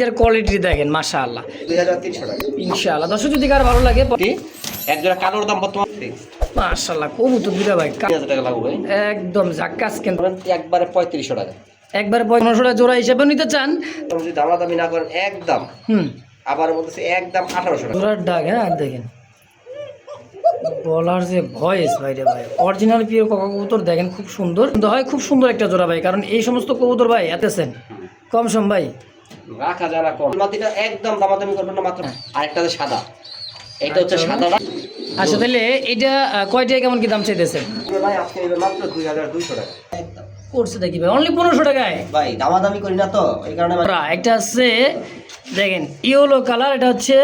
এর কোয়ালিটি দেখেন মাশাআল্লাহ 2300 টাকা ইনশাআল্লাহ। দর্শক যদি কার ভালো লাগে এক জোড়া কালোর দাম বর্তমান মাশাআল্লাহ কবুতর দুটা ভাই 3000 টাকা লাগবে একদম জাক্কাস কেন একবারে 3500 টাকা একবারে 1500 টাকা জোড়া হিসেবে নিতে চান তুমি যদি দামাদামি না করেন একদম আবার বলতেছে একদম 1800 টাকা জোড়ার ডাক। হ্যাঁ দেখেন বলার যে ভয়েস ভাই রে ভাই অরিজিনাল পিওর কোকা কবুতর দেখেন খুব সুন্দর হয়, খুব সুন্দর একটা জোড়া ভাই। কারণ এই সমস্ত কবুতর ভাই এতেছেন কম সম ভাই রাখা যারা কম মাটিটা একদম দামাদামি করবেন না মাত্র। আরেকটা যে সাদা এটা হচ্ছে সাদাটা। আচ্ছা তাহলে এটা কয়টায় কেমন কি দাম চাইতেছেন? ভাই আজকে নেবে মাত্র 2200 টাকা একদম করছে দেখি ভাই অনলি 1500 টাকায় ভাই দামাদামি করি না তো এই কারণে একটা আছে দেখেন ইয়েলো কালার, এটা হচ্ছে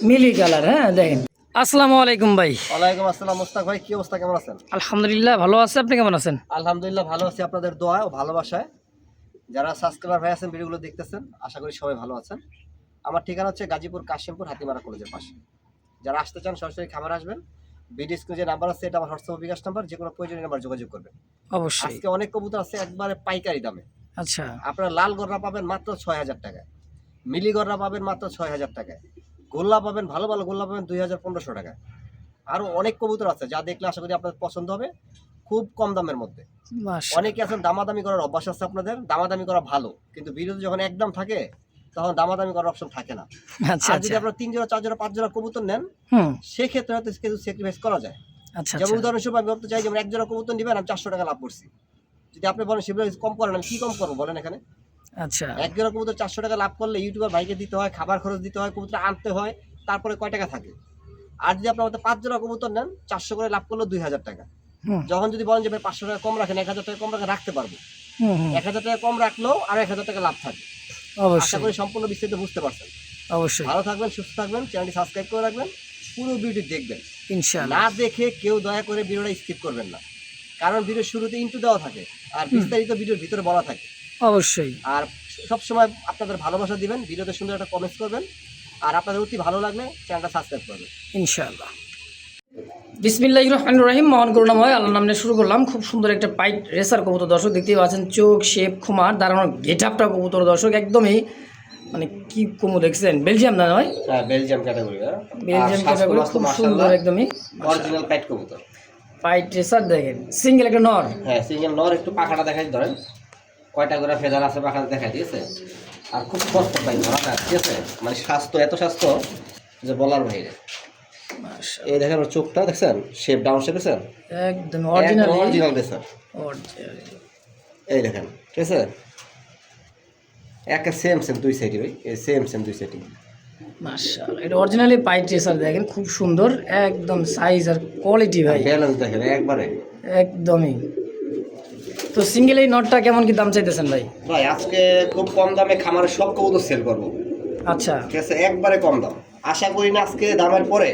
মিলি কালার। হ্যাঁ দেখেন আসসালামু আলাইকুম ভাই। ওয়ালাইকুম আসসালাম মুস্তাক ভাই, কি অবস্থা, কেমন আছেন? আলহামদুলিল্লাহ ভালো আছে, আপনি কেমন আছেন? আলহামদুলিল্লাহ ভালো আছি, আপনাদের দোয়া ও ভালোবাসায়। যারা সাবস্ক্রাইবার ভাই আছেন ভিডিওগুলো দেখতেছেন আশা করি সবাই ভালো আছেন। আমার ঠিকানা হচ্ছে গাজীপুর কাশিমপুর হাতিমারা কলেজের পাশে। যারা আসতে চান সরাসরি খামার আসবেন। ভিডিও স্ক্রিনে যে নাম্বার আছে এটা আমার হোয়াটসঅ্যাপ বিকাশ নাম্বার, যে কোনো প্রয়োজনীয় নাম্বার যোগাযোগ করবেন অবশ্যই। আজকে অনেক কবুতর আছে একবারে পাইকারি দামে। আচ্ছা আপনারা লাল গররা পাবেন মাত্র 6000 টাকায়, মিলি গররা পাবেন মাত্র 6000 টাকায়, গোল্লা পাবেন ভালো ভালো গোল্লা পাবেন 2500 টাকায়। আরো অনেক কবুতর আছে যা দেখলে আশা করি আপনাদের পছন্দ হবে খুব কম দামের মধ্যে। অনেকে আছেন দামাদামি করার অভ্যাস আছে আপনাদের, দামাদামি করা ভালো কিন্তু বিরোধী যখন একদম থাকে তখন দামাদামি করার অপশন থাকে না। আর যদি আপনারা 3 জোড়া 4 জোড়া 5 জোড়া কবুতর নেন সেক্ষেত্রে হয়তো কিছু স্যাক্রিফাইস করা যায়। যেমন উদাহরণস্বরূপ আমি বলতে চাই যেমন 1 জোড়া কবুতর নিবেন আমি 400 টাকা লাভ করছি, যদি আপনি বলেন সেগুলো কম করেন আমি কি কম করবো বলেন এখানে? আচ্ছা 1 জোড়া কবুতর 400 টাকা লাভ করলে ইউটিউবার ভাইকে দিতে হয়, খাবার খরচ দিতে হয়, কবুতর আনতে হয়, তারপরে কয় টাকা থাকে। আর যদি আপনার 5 জোড়া কবুতর নেন 400 করে লাভ করলো 2000 টাকা। যখন যদি বলেন যে ভাই 500 টাকা কম রাখেন 1000 টাকা কম রাখতে পারবো, 1000 টাকা কম রাখলেও আর 1000 টাকা লাভ থাকে। আশা করি সম্পূর্ণ বিস্তারিত বুঝতে পারছেন। অবশ্যই ভালো থাকবেন, সুস্থ থাকবেন, চ্যানেলটি সাবস্ক্রাইব করে রাখবেন, পুরো ভিডিও দেখবেন ইনশাআল্লাহ। না দেখে কেউ দয়া করে ভিডিওটা স্কিপ করবেন না, কারণ ভিডিওর শুরুতে ইন্ট্রো দেওয়া থাকে আর বিস্তারিত ভিডিওর ভিতরে বলা থাকে। অবশ্যই। আর সবসময় আপনাদের ভালোবাসা দিবেন, ভিডিওতে সুন্দর একটা কমেন্টস করবেন, আর আপনাদের অতি ভালো লাগলে চ্যানেলটা সাবস্ক্রাইব করবেন ইনশাআল্লাহ। বিসমিল্লাহির রহমানির রহিম। মহান করুণাময় আল্লাহর নামে শুরু করলাম। খুব সুন্দর একটা পাইট রেসার কবুতর দর্শক দেখতেই পাচ্ছেন, চোখ শেপ খুমার দাঁড়ানোর গেটআপটা কবুতর দর্শক একদমই মানে কি কমু দেখছেন, বেলজিয়াম না নয়? হ্যাঁ বেলজিয়াম ক্যাটাগরি, বেলজিয়াম ক্যাটাগরি খুব সুন্দর একদমই অরিজিনাল পাইট কবুতর। পাইট রেসার দেখেন সিঙ্গেল একটা নর। হ্যাঁ সিঙ্গেল নর, একটু পাখাটা দেখাই ধরেন কয়টা করে ফেদার আছে পাখাটা দেখাই দিয়েছে। আর খুব কষ্ট পাই ধরা না, ঠিক আছে, মানে স্বাস্থ্য এত স্বাস্থ্য যে বলার বাইরে। এই দেখেন ওর চোখটা দেখছেন, শেপ ডাউন শেপ দেখছেন একদম অরিজিনাল দেখছেন, এই দেখেন ঠিক আছে একটা সেম দুই সাইডে ভাই, এই সেম দুই সাইডে মাশাআল্লাহ। এটা অরিজিনালি পাইট রেসার দেখেন খুব সুন্দর একদম সাইজ আর কোয়ালিটি ভাই ব্যালেন্স দেখেন একবারে একদমই। তো সিঙ্গেল এই নটটা কেমন কি দাম চাইতেছেন ভাই? ভাই আজকে খুব কম দামে খামারের সব কবুতর সেল করবো। আচ্ছা ঠিক আছে একবারে কম দাম, আশা করি না আজকে দামের পরে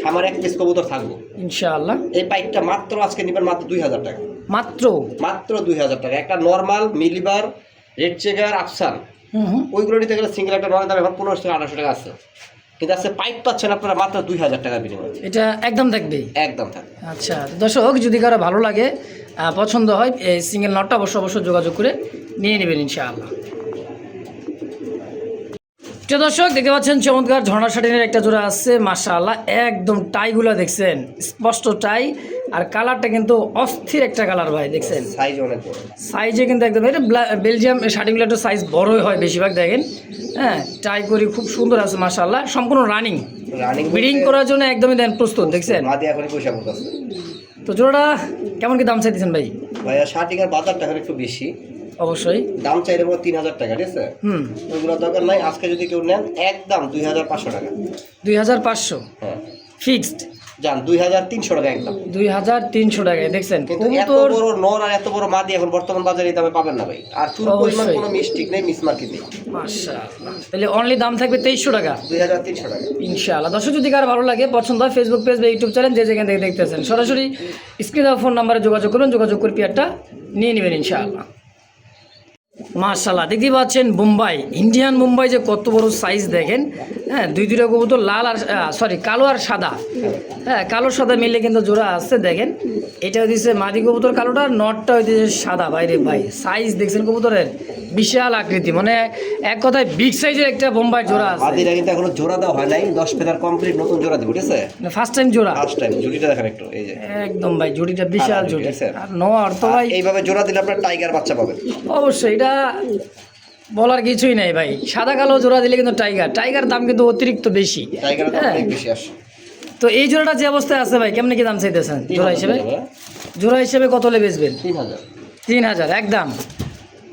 খামার এক পিস কবুতর থাকবো ইনশাআল্লাহ। এই পাইপটা মাত্র আজকে নেবেন মাত্র 2000 টাকা, মাত্র 2000 টাকা। একটা নর্মাল মিলিবার রেড চেকার আফসান ওইগুলো নিতে গেলে সিঙ্গেল একটা নয় দাম এখন 1500 টাকা 1800 টাকা আছে, কিন্তু আজকে পাইপ পাচ্ছেন আপনারা মাত্র 2000 টাকা বিনিময়ে। এটা একদম থাকবে একদম থাকবে। আচ্ছা দর্শক যদি কারো ভালো লাগে পছন্দ হয় এই সিঙ্গেল নটটা অবশ্যই যোগাযোগ করে নিয়ে নেবেন ইনশাআল্লাহ। দর্শক দেখতে পাচ্ছেন চমৎকার ঝর্ণা শাটিনের একটা জোড়া আছে মাশাআল্লাহ, একদম টাইগুলো দেখছেন স্পষ্ট টাই আর কালারটা কিন্তু অস্থির একটা কালার ভাই দেখছেন, সাইজ অনেক বড়, সাইজে কিন্তু একদম এটা বেলজিয়াম শাটিনগুলো একটু সাইজ বড়ই হয় বেশিরভাগ দেখেন। হ্যাঁ টাই করি খুব সুন্দর আছে মাশাআল্লাহ, সম্পূর্ণ রানিং ব্রিডিং করার জন্য একদমই দেন প্রস্তুত দেখছেন। মাদি এখনই পয়সা করতেছে। তো জোড়াটা কেমন কি দাম চাইতেছেন ভাই? ভাইয়া শাটিংয়ের বাজারটা এখন একটু বেশি, অবশ্যই দাম চাইলে 3000 টাকা, ঠিক আছে ওইগুলো দরকার নাই। আজকে যদি কেউ নেন একদম 2500 টাকা, 2500 হ্যাঁ ফিক্সড যান 2300 টাকা একদম 2300 টাকায় দেখছেন। কিন্তু এত বড় নর আর এত বড় মাদি এখন বর্তমান বাজারে এই দামে পাবেন না ভাই, আর চুল পরিমাণ কোনো মিস্টেক নেই, মিসমার্কিং নেই। মাশাআল্লাহ তাহলে অনলি দাম থাকবে 2300 টাকা 2300 টাকা ইনশাআল্লাহ। দর্শক যদি কারো ভালো লাগে পছন্দ হয় ফেসবুক পেজ বা ইউটিউব চ্যানেল যে যেখান থেকে দেখতেছেন সরাসরি স্ক্রিনে দেওয়া ফোন নাম্বারে যোগাযোগ করুন, যোগাযোগ করে পেয়ারটা নিয়ে নেবেন ইনশাআল্লাহ। মাশাআল্লাহ, দেখতে পাচ্ছেন বোম্বাই, ইন্ডিয়ান বোম্বাই যে কত বড় সাইজ দেখেন। হ্যাঁ, দুইটা কবুতর লাল আর কালো আর সাদা। হ্যাঁ, কালো সাদা মিলে কিন্তু জোড়া আসছে দেখেন। এটা হচ্ছে মাদি কবুতর কালোটা, আর নটটা হইতেছে সাদা। বাইরে ভাই সাইজ দেখছেন কবুতরের, বিশাল আকৃতি, মানে এক কথায় বিগ সাইজের একটা বোম্বাই জোড়া আছে। মাদিরা কিন্তু এখনো জোড়া দেওয়া হয় নাই, 10 ফেদার কমপ্লিট নতুন জোড়া দিব, ঠিক আছে? ফার্স্ট টাইম জোড়া, ফার্স্ট টাইম। জুটিটা দেখেন একটু, এই যে একদম ভাই জুটিটা বিশাল কালার জুটি। আছে। আর নর তো ভাই এইভাবে জোড়া দিলে আপনার টাইগার বাচ্চা পাবেন। অবশ্যই, এটা বলার কিছুই নাই ভাই। সাদা কালো জোড়া দিলে কিন্তু টাইগার দাম কিন্তু অতিরিক্ত বেশি। টাইগারের দাম হ্যাঁ। অনেক বেশি আসে। তো এই জোড়াটা যে অবস্থায় আছে ভাই, কেমনে কি দাম চাইতেছেন জোড়া হিসেবে? জোড়া হিসেবে কত হলে বেচবেন? 3000। 3000 একদম।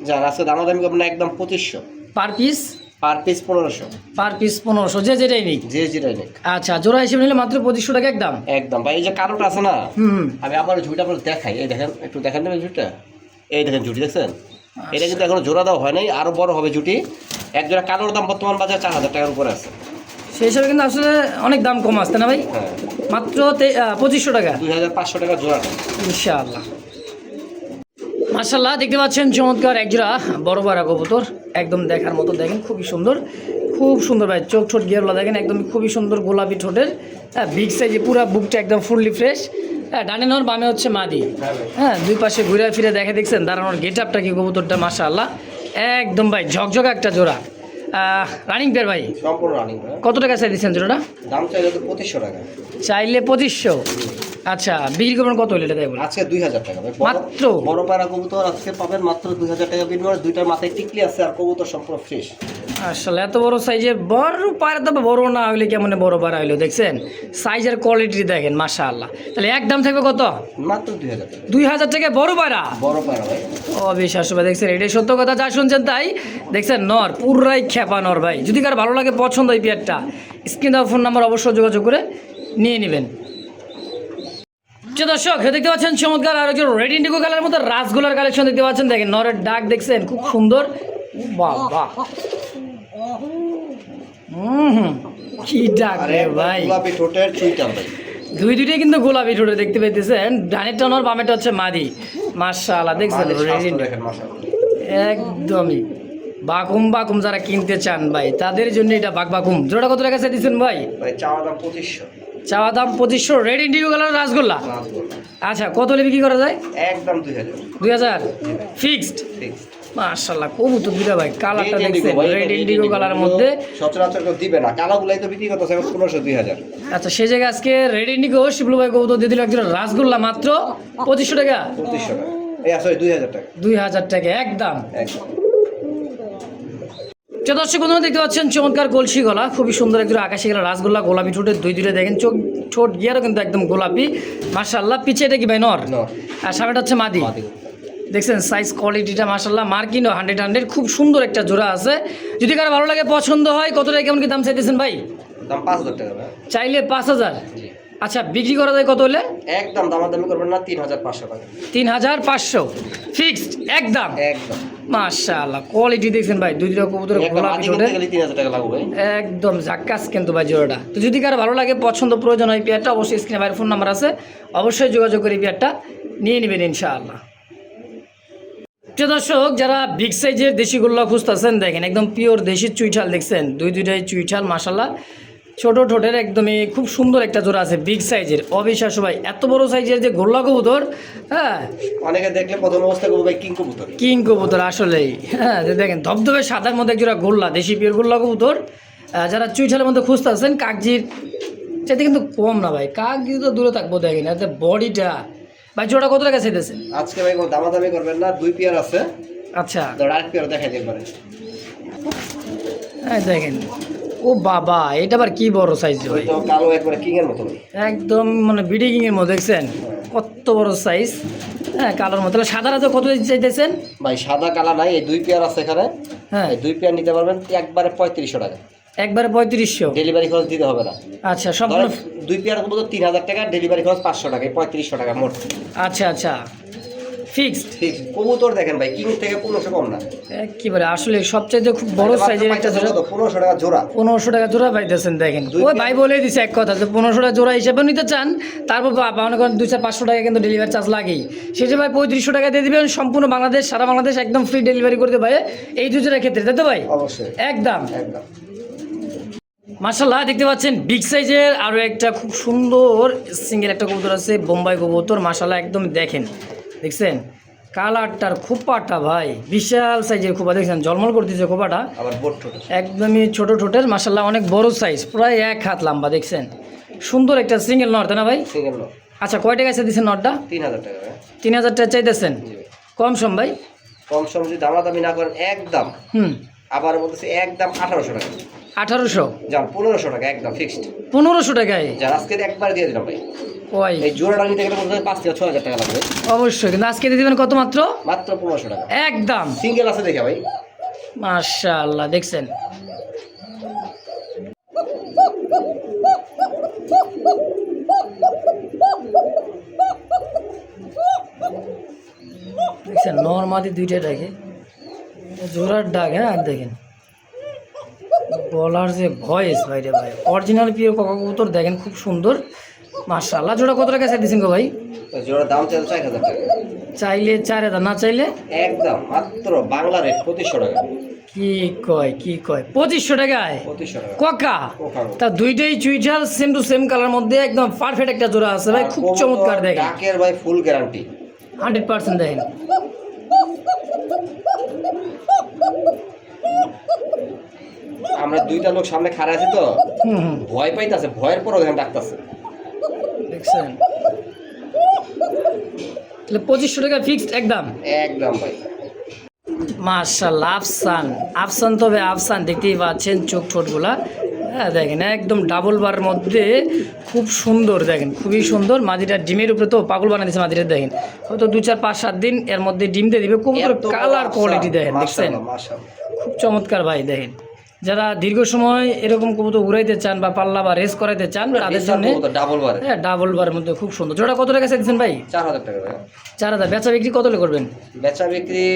যার আছে দামাদামি করবেন না, একদম 2500 per piece? Per piece 1500। Per piece 1500, যে যেটাই নিক। যে যেটাই নেক। আচ্ছা, জোড়া হিসেবে নিলে মাত্র 2500 টাকা একদম। একদম ভাই। এই যে কালোটা আছে না, হুম। আমি আমার ঝুড়িটা আপনার দেখাই, এই দেখেন, একটু দেখেন না ঝুড়িটা, এই দেখেন ঝুড়ি দেখছেন? এটা কিন্তু এখনো জোড়া দেওয়া হয় নাই, আরো বড় হবে ঝুটি। এক জোড়া কালোর দাম বর্তমান বাজার 4000 টাকার উপরে আছে। সেই হিসাবে কিন্তু আসলে অনেক দাম কম আসছে না ভাই? হ্যাঁ, মাত্র 2500 টাকা 2500 টাকা জোড়াটা। ইনশাআল্লাহ। মাশাআল্লাহ, দেখতে পাচ্ছেন চমৎকার একজোড়া বড় বড় কবুতর, একদম দেখার মতো দেখেন, খুবই সুন্দর, খুব সুন্দর ভাই। চোখ ঠোঁট গিয়ারগুলো দেখেন, একদম খুবই সুন্দর গোলাপি ঠোঁটের। হ্যাঁ, বিগ সাইজে পুরা বুকটা একদম ফুললি ফ্রেশ। হ্যাঁ, ডানে নর বামে হচ্ছে মাদি। হ্যাঁ, দুই পাশে ঘুরে ফিরে দেখে দেখছেন দাঁড়ানোর গেট আপটা কি কবুতরটা, মাশাআল্লাহ একদম ভাই ঝকঝকা একটা জোড়া। রানিং পেয়ার ভাই, সম্পূর্ণ রানিং ভাই। কত টাকা চাই দিচ্ছেন জোড়াটা? দাম চাইলে তো 2500 টাকা। চাইলে 2500। আচ্ছা, বিক্রি করবেন কত হলে এটা তাই বলে? আজকে 2000 টাকা ভাই। মাত্র? বড় পায়রা কবুতর আজকে পাবেন মাত্র 2000 টাকা বিনিময়ে। দুইটার মাথায় টিকলি আছে আর কবুতর সম্পূর্ণ ফ্রেশ। আসলে এত বড় সাইজের বড় পায়রা, তবে বড় না হইলে কেমন বড় পায়রা হইলো দেখছেন, সাইজের কোয়ালিটি দেখেন মাশাআল্লাহ। তাহলে একদম থাকবে কত? মাত্র 2000 টাকা। 2000 টাকা বড় পায়রা। বড় পায়রা ভাই। অবিশ্বাস ভাই, দেখছেন এটাই সত্য কথা, যা শুনছেন তাই। দেখছেন নর পুরাই খেপা নর ভাই। যদি কার ভালো লাগে, পছন্দ এই পেয়ারটা, স্ক্রিন দেওয়া ফোন নাম্বার অবশ্যই যোগাযোগ করে নিয়ে নেবেন। দর্শক দেখতে পাচ্ছেন চমৎকার আর একজন রেড ইন্ডিগো কালারের মতো রাসগোলার কালেকশন দেখতে পাচ্ছেন। দেখেন নরের ডাক দেখছেন, খুব সুন্দর। বাবা, কি ডাক রে ভাই, গোলাপি ঠোঁটের চুইটাল ভাই। দুইটাই কিন্তু গোলাপি ঠোঁটে দেখতে পাইতেছেন। ডানেরটা নর, বামেরটা হচ্ছে মাদি। মাশাআল্লাহ, দেখছেন দেখেন মাশাআল্লাহ, একদমই বাকুম বাকুম। যারা কিনতে চান ভাই, তাদের জন্য এটা বাকুম। জোড়া কত টাকা চাইতেছেন ভাই? ভাই চাওয়া দাম 2500। চাওয়া দাম 2500, রেড ইন্ডিগো কালার রাসগোল্লা। আচ্ছা, কত হলে বিক্রি করা যায়? একদম 2000। 2000 ফিক্সড। মাশাআল্লাহ, কবুতর দুইটা ভাই, কালারটা দেখছেন রেড ইন্ডিগো কালারের মধ্যে। সচরাচর কেউ দিবে না, কালাগুলাই তো বিক্রি করতেছে 1500 2000। আচ্ছা, সেই জায়গায় আজকে রেড ইন্ডিগো শিবলু ভাই কবুতর দিয়ে দিল একজন রাসগোল্লা মাত্র 2500 টাকা। 2500 টাকা, এই আসলে 2000 টাকা। 2000 টাকা একদম। একদম। দর্শক বন্ধুরা দেখতে পাচ্ছেন চমৎকার কলসি গলা, খুবই সুন্দর একজন আকাশি গলা রাসগোল্লা, গোলাপি ঠোঁটের দুইটা দেখেন, চোখ ঠোঁট গিয়ারও কিন্তু একদম গোলাপি মাশাআল্লাহ। পিছে এটা কি ভাই নর? আর সামনেটা হচ্ছে মাদি। দেখছেন সাইজ কোয়ালিটিটা মাশাআল্লাহ মার্কিনও 100 খুব সুন্দর একটা জোড়া আছে। যদি কারো ভালো লাগে, পছন্দ হয়, কত টাকা কেমন কি দাম চাইতেছেন ভাই? দাম 5000 টাকা ভাই। চাইলে 5000। আচ্ছা, বিক্রি করা যায় কত হলে? একদম দামাদামি করবেন না, 3500 টাকা। 3500 ফিক্সড একদম। একদম মাশাআল্লাহ, কোয়ালিটি দেখছেন ভাই, দুইটা কবুতরের গোলাপি ঠোঁটে 3000 টাকা লাগবে ভাই। একদম জাক্কাস কিন্তু ভাই জোড়াটা। তো যদি কারো ভালো লাগে, পছন্দ প্রয়োজন হয় পেয়ারটা, অবশ্যই স্ক্রিনে ভাইয়ের ফোন নাম্বার আছে, অবশ্যই যোগাযোগ করে পেয়ারটা নিয়ে নেবেন ইনশাআল্লাহ। দর্শক, যারা বিগ সাইজের দেশি গোল্লা খুঁজতেছেন, দেখেন একদম পিওর দেশি চুইঠাল দেখছেন, দুইটাই চুইঠাল মাশাআল্লাহ, ছোট ঠোঁটের একদমই খুব সুন্দর একটা জোড়া আছে বিগ সাইজের। অবিশ্বাস্য ভাই, এত বড় সাইজের যে গোল্লা কবুতর। হ্যাঁ, অনেকে দেখলে প্রথম অবস্থায় বলবে কিং কবুতর। কিং কবুতর আসলেই। হ্যাঁ, যে দেখেন ধবধবে সাদার মধ্যে একজোড়া গোল্লা, দেশি পিওর গোল্লা কবুতর। যারা চুইঠালের মধ্যে খুঁজতেছেন, কাকজির চাইতে কিন্তু কম না ভাই, কাকজি তো দূরে থাকবো। দেখেন এতে বডিটা ভাই, জোড়া কত টাকা চাইতেছে আজকে ভাই? কোনো দামাদামি করবেন না, 2 পেয়ার আছে। আচ্ছা, আরেক পেয়ার দেখাই দিতে পারে। হ্যাঁ দেখেন, ও বাবা, এটা আবার কি বড় সাইজ ভাই, তো কালো একবারে কিং এর মতো ভাই, একদম মানে বিডি কিং এর মধ্যে। দেখছেন কত বড় সাইজ। হ্যাঁ, কালোর মতো। সাদারা তো কত চাইতেছেন ভাই? সাদা কালা নাই, এই 2 পেয়ার আছে এখানে। হ্যাঁ, এই 2 পেয়ার নিতে পারবেন একবারে 3500 টাকা। একবারে 3500 ডেলিভারি খরচ দিতে হবে না। আচ্ছা, সম্পূর্ণ 2 পেয়ার কবুতর 3000 টাকা, ডেলিভারি খরচ 500 টাকা, 3500 টাকা মোট। আচ্ছা আচ্ছা, ফিক্সড। ফিক্সড কবুতর দেখেন ভাই, কিং থেকে 1500 কম না। একেবারে আসলে সবচাইতে খুব বড় সাইজের একটা জোড়া 1500 টাকা জোড়া। 1500 টাকা জোড়া পাইতেছেন দেখেন। ওই ভাই বলে দিছে এক কথা যে 1500 টাকা জোড়া হিসেবে নিতে চান, তারপর মনে করেন 200-500 টাকা কিন্তু ডেলিভারি চার্জ লাগেই। সেটা ভাই 3500 টাকা দিয়ে দিবেন, সম্পূর্ণ বাংলাদেশ, সারা বাংলাদেশ একদম ফ্রি ডেলিভারি করতে ভাই এই দুজোড়ার ক্ষেত্রে, তাই তো ভাই? অবশ্যই একদম একদম। মাশাআল্লাহ দেখতে পাচ্ছেন বিগ সাইজের আরও একটা খুব সুন্দর সিঙ্গেল একটা কবুতর আছে, বোম্বাই কবুতর। মাশাআল্লাহ একদম দেখেন, দেখছেন কালারটার খোপাটা ভাই বিশাল সাইজের খোপা, দেখছেন ঝলমল করতেছে খোপাটা, আবার বোট ছোট, একদমই ছোট ঠোঁটের। মাশাআল্লাহ অনেক বড় সাইজ, প্রায় 1 হাত লম্বা, দেখছেন সুন্দর একটা সিঙ্গেল নর, তাই না ভাই? Single no. আচ্ছা কয় টাকা দিচ্ছেন নরটা? 3000 টাকা ভাই। 3000 টাকা চাইতেছেন, জি ভাই। কম সম ভাই? কম সম যদি দামাদামি না করেন একদম, আবার বলতেছি একদম 1800 টাকা। 1800? যান 1500 টাকা একদম ফিক্সড। 1500 টাকায়? যান আজকে একবার দিয়ে দিলাম ভাই। ওই এই জোড়াটা নিতে গেলে বলতে 5 থেকে 6000 টাকা লাগবে। অবশ্যই, কিন্তু আজকে দিয়ে দিবেন কত? মাত্র মাত্র 1500 টাকা একদম। সিঙ্গেল আছে দেখে ভাই। মাশাআল্লাহ দেখছেন দেখছেন নর্মালি দুইটা ডাকে, জোড়ার ডাক, হ্যাঁ দেখেন বলার যে ভয়েস ভাইরে ভাই, অরিজিনাল পিওর কোকা কবুতর দেখেন খুব সুন্দর। মাশাআল্লাহ জোড়া কত টাকা চাই দিচ্ছেন গো ভাই? ওই জোড়ার দাম চাই 4000 টাকা। চাইলে 4000, না চাইলে একদম মাত্র বাংলা রেট 2500 টাকা। কি কয় 2500 টাকায় 2500 টাকা কোকা? কোকা। তা দুইটাই চুইটার সেম টু সেম কালার মধ্যে একদম পারফেক্ট একটা জোড়া আছে ভাই, খুব চমৎকার দেখেন, ডাকের ভাই ফুল গ্যারান্টি 100% দেখেন। আমরা দুইটা লোক সামনে খাড়া আছি তো ভয় পাইতাছে, ভয়ের পরও দেখেন ডাকতাছে। দেখছেন তাহলে 2500 টাকা ফিক্সড একদম। একদম ভাই। মাশাআল্লাহ আফসান তবে আফসান, দেখতেই পাচ্ছেন চোখ ঠোঁটগুলা, হ্যাঁ দেখেন একদম ডাবল বার মধ্যে খুব সুন্দর, দেখেন খুবই সুন্দর। মাদিটা ডিমের উপরে তো পাগল বানিয়ে দিচ্ছে মাদিটা, দেখেন হয়তো 2-4-5-7 দিন এর মধ্যে ডিম দিয়ে দিবে। কবুতরের কালার কোয়ালিটি দেখেন, দেখছেন খুব চমৎকার ভাই। দেখেন যারা দীর্ঘ সময় এরকম কবুতর উড়াইতে চান বা পাল্লা বা রেস করাইতে চান তাদের জন্য ডাবল বার, হ্যাঁ ডাবল বারের মধ্যে খুব সুন্দর। জোড়া কত টাকা চাইছেন ভাই? 4000 টাকা ভাই। 4000। বেচা বিক্রি কত করবেন? বেচা বিক্রি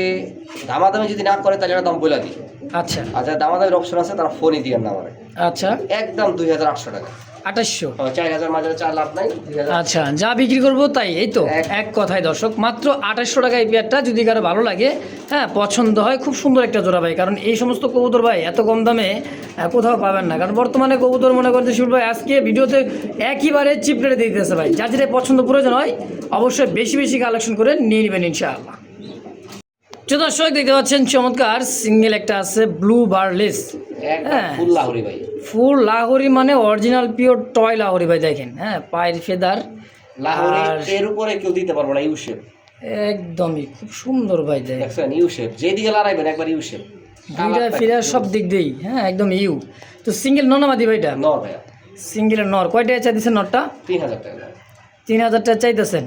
দামাদামি যদি না করে তাহলে এটা দাম বলে দিই। আচ্ছা আর যারা দামাদামির অপশন আছে তারা ফোনই দিবেন না আমারে। আচ্ছা একদম 2800 টাকা। 2800? 4000 মাঝে 4 লাভ নাই। 2000। আচ্ছা যা বিক্রি করবো তাই, এই তো এক কথায় দর্শক, মাত্র 2800 টাকা এই পেয়ারটা। যদি কারো ভালো লাগে, হ্যাঁ পছন্দ হয়, খুব সুন্দর একটা জোড়া ভাই। কারণ এই সমস্ত কবুতর ভাই এত কম দামে কোথাও পাবেন না। কারণ বর্তমানে কবুতর মনে করতে শুরু ভাই আজকে ভিডিওতে একইবারে চিপ রেটে দিয়ে দিতেছে ভাই। যার যেটা পছন্দ প্রয়োজন হয় অবশ্যই বেশি বেশি কালেকশন করে নিয়ে নেবেন ইনশাআল্লাহ। তো দর্শক দেখতে পাচ্ছেন চমৎকার সিঙ্গেল একটা আছে ব্লু বারলেস, একদম ফুল লাহোরি ভাই। ফুল লাহোরি মানে অরিজিনাল পিওর টয় লাহোরি ভাই। দেখেন হ্যাঁ পায়ের ফেদার লাহোরি এর উপরে কেউ দিতে পারবে না, ইউ শেপ একদমই খুব সুন্দর ভাই। দেখছেন ইউ শেপ, যেদিকে লড়াইবেন একবার ইউ শেপ, দুইটা ফিরা সব দিক দিয়েই হ্যাঁ একদম ইউ। তো সিঙ্গেল ননামাদি ভাইটা? নর ভাইয়া। সিঙ্গেলের নর কয় টাকা চাইতেছেন? নরটা 3000 টাকা। 3000 টাকা চাইতেছেন,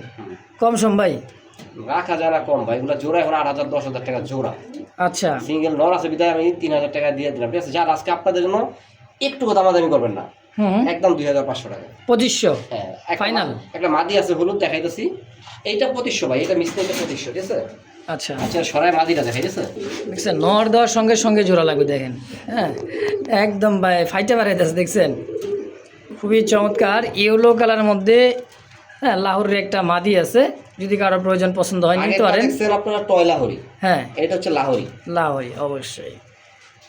কম সম ভাই? রাখা যায় না কম ভাই, এগুলো জোড়া এখন 8000-10,000 টাকা জোড়া। আচ্ছা সিঙ্গেল নর আছে বিদায় আমি 3000 টাকা দিয়ে দিলাম, ঠিক আছে? যার আজকে আপনাদের জন্য একটু দামাদামি করবেন না, একদম 2500 টাকা। 2500 হ্যাঁ ফাইনাল। একটা মাদি আছে হলুদ দেখাইতেছি, এইটা 2500 ভাই, এটা মিস নিতে 2500, ঠিক আছে? আচ্ছা আচ্ছা সরাই মাদিটা দেখাইতেছে, দেখছেন নর দেওয়ার সঙ্গে সঙ্গে জোড়া লাগবে দেখেন, হ্যাঁ একদম ভাই ফাইটে বাড়াইতেছে, দেখছেন খুবই চমৎকার ইয়েলো কালারের মধ্যে। হ্যাঁ লাহোরের একটা মাদি আছে, যদি কারোর প্রয়োজন পছন্দ হয় নিতে পারেন। দেখছেন আপনারা টয় লাহোরি, হ্যাঁ এটা হচ্ছে লাহোরি। লাহোরি অবশ্যই।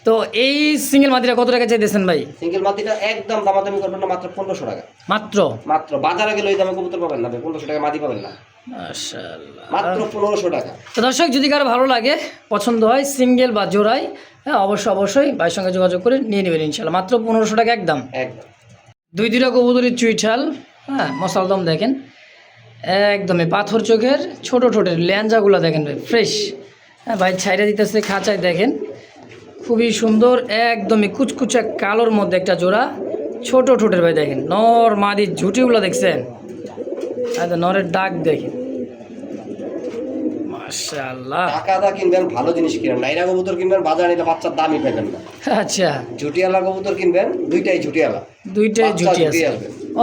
তো এই সিঙ্গেল মাদিটা কত টাকা চাইতেছেন ভাই? সিঙ্গেল মাদিটা একদম দামাদামি করবেন না, মাত্র 1500 টাকা। মাত্র বাজারে গেলে ওই দামে কবুতর পাবেন না, 1500 টাকা মাদি পাবেন না, মাশাআল্লাহ মাত্র 1500 টাকা। তো দর্শক যদি কারো ভালো লাগে পছন্দ হয় সিঙ্গেল বা জোড়াই, হ্যাঁ অবশ্যই ভাইয়ের সঙ্গে যোগাযোগ করে নিয়ে নেবেন ইনশাআল্লাহ, মাত্র 1500 টাকা একদম। দুইটা কবুতরের চুইঠাল, হ্যাঁ মশালদম দেখেন একদমই পাথর চোখের, ছোট ঠোঁটের ল্যাঞ্জাগুলো দেখেন ভাই ফ্রেশ, হ্যাঁ ভাই ছাইরা দিতেছে খাঁচায়, দেখেন খুবই সুন্দর একদমই কুচকুচা কালোর মধ্যে একটা জোড়া, ছোট ঠোঁটের ভাই দেখেন। নর মাদির ঝুটিগুলো দেখছেন, নরের ডাক দেখেন মাশাআল্লাহ। টাকা দা কিনবেন ভালো জিনিস কিনবেন, নাইরা কবুতর কিনবেন বাজারে নিলে বাচ্চার দামই পাবেন না। আচ্ছা ঝুটিয়ালা কবুতর কিনবেন, দুইটাই ঝুটিয়ালা, দুইটাই ঝুটি আছে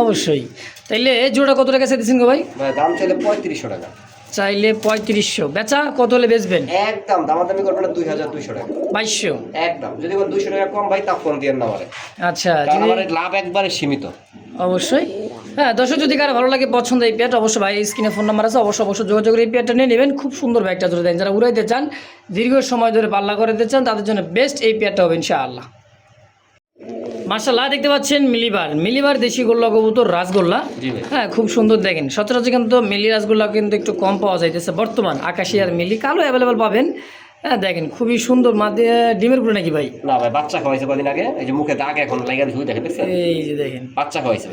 অবশ্যই। তাইলে জোড়া কত টাকা চাইতেছেন গো ভাই? দাম চাইলে 3500 টাকা। চাইলে 3500, বেচা কত হলে বেচবেন? একদম দামাদামি করবেন না, 2200 টাকা 2200। একদম। যদি বলেন 200 টাকা কম ভাই, তা ফোন দিয়ে না আমারে, আচ্ছা, কারণ যদি আমার লাভ একবারে সীমিত। অবশ্যই। হ্যাঁ দর্শক, যদি কারো ভালো লাগে পছন্দ এই পেয়ারটা, অবশ্যই ভাই স্ক্রিনে ফোন নাম্বার আছে, অবশ্যই যোগাযোগ করে এই পেয়ারটা নিয়ে নেবেন। খুব সুন্দর ভাই একটা জোড়া দেন, যারা উড়াইতে চান, দীর্ঘ সময় ধরে পাল্লা করতে চান, তাদের জন্য বেস্ট এই পেয়ারটা হবে ইনশাআল্লাহ। মাশাআল্লাহ, দেখতে পাচ্ছেন মিলিবার দেশি গোল্লা কবুতর, রাজগোল্লা। জি ভাই। হ্যাঁ, খুব সুন্দর দেখেন। সচরাচর কিন্তু মিলি রাজগোল্লা কিন্তু একটু কম পাওয়া যাইতেছে বর্তমান। আকাশি আর মিলি কালো অ্যাভেলেবেল পাবেন। হ্যাঁ দেখেন, খুবই সুন্দর মাঝে ডিমের গুলো নাকি ভাই? না ভাই, বাচ্চা খাওয়াইছে কদিন আগে, এই যে মুখে দাগ এখন লাগা ধুই দেখে দেখছেন, এই যে দেখেন, বাচ্চা খাওয়াইছে।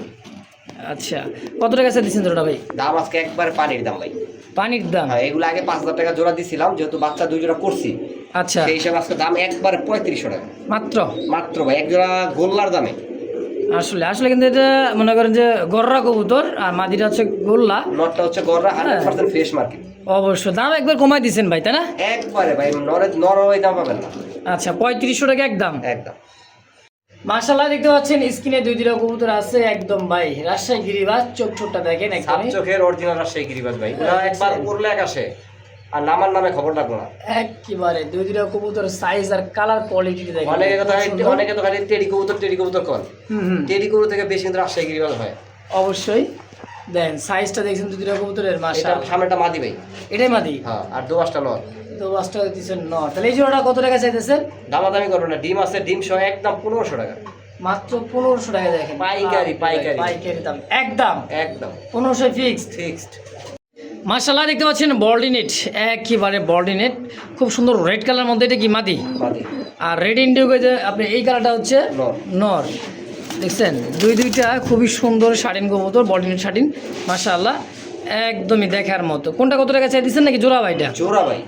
আচ্ছা কত টাকা আছে দিচ্ছেন জোড়াটা ভাই? দাম আজকে একবারে পানির দাম ভাই। পানির দাম? হ্যাঁ, এগুলো আগে 5000 টাকা জোড়া দিছিলাম, যেহেতু বাচ্চা 2 জোড়া করছি, আচ্ছা, সেই হিসাবে আজকে দাম একবারে 3500 টাকা মাত্র। মাত্র ভাই, এক জোড়া গোল্লার দামে। আসলে কিন্তু এটা মনে করেন যে গররা কবুতর, আর মাদিটা হচ্ছে গোল্লা। নটটা হচ্ছে গররা, 100% ফ্রেশ মার্কেট। অবশ্য দাম একবার কমাই দিচ্ছেন ভাই, তাই না? একবারে ভাই, নর ওই দাম পাবেন না। আচ্ছা, 3500 টাকা একদম। একদম। মাশাআল্লাহ, দেখতে পাচ্ছেন স্ক্রিনে 2 কবুতর আছে একদম ভাই, রাজশাহী গিরিবাজ। চোখ ছোটটা দেখেন সাত একদম, চোখের অরিজিনাল রাজশাহী গিরিবাজ ভাই। ওরা একবার উড়লে এক আসে, আর নামার নামে খবর রাখবো না। একেবারে 2 কবুতর সাইজ আর কালার কোয়ালিটি দেখেন। অনেকে তো খালি টেডি কবুতর কর, টেডি কবুতর থেকে বেশি কিন্তু রাজশাহী গিরিবাজ হয়। অবশ্যই দেন, সাইজটা দেখছেন 2 কবুতরের। এটা মাশাআল্লাহ, সামনেটা মাদি ভাই। এটাই মাদি? হ্যাঁ, আর দোবাসটা নর। তো বাসটা দিচ্ছেন নর। তাহলে এই জোড়াটা কত টাকা চাইতেছেন? দামাদামি করবেন না, ডিম আছে, ডিম সহ একদম 1500 টাকা মাত্র 1500 টাকা। দেখেন পাইকারি দাম একদম একদম 1500 ফিক্সড। মাশাআল্লাহ, দেখতে পাচ্ছেন বর্ডিনেট, একেবারে বর্ডিনেট, খুব সুন্দর রেড কালার মধ্যে। এটা কি মাদি? মাদি। আর রেড ইন্ডিগো যে আপনি এই কালারটা হচ্ছে নর। নর। দেখছেন দুইটা খুবই সুন্দর শাটিন কবুতর, বর্ডিনেট শাটিন। মাশাআল্লাহ, একদমই দেখার মতো। কোনটা কত টাকা চাই দিচ্ছেন নাকি জোড়া ভাইটা? জোড়া ভাই।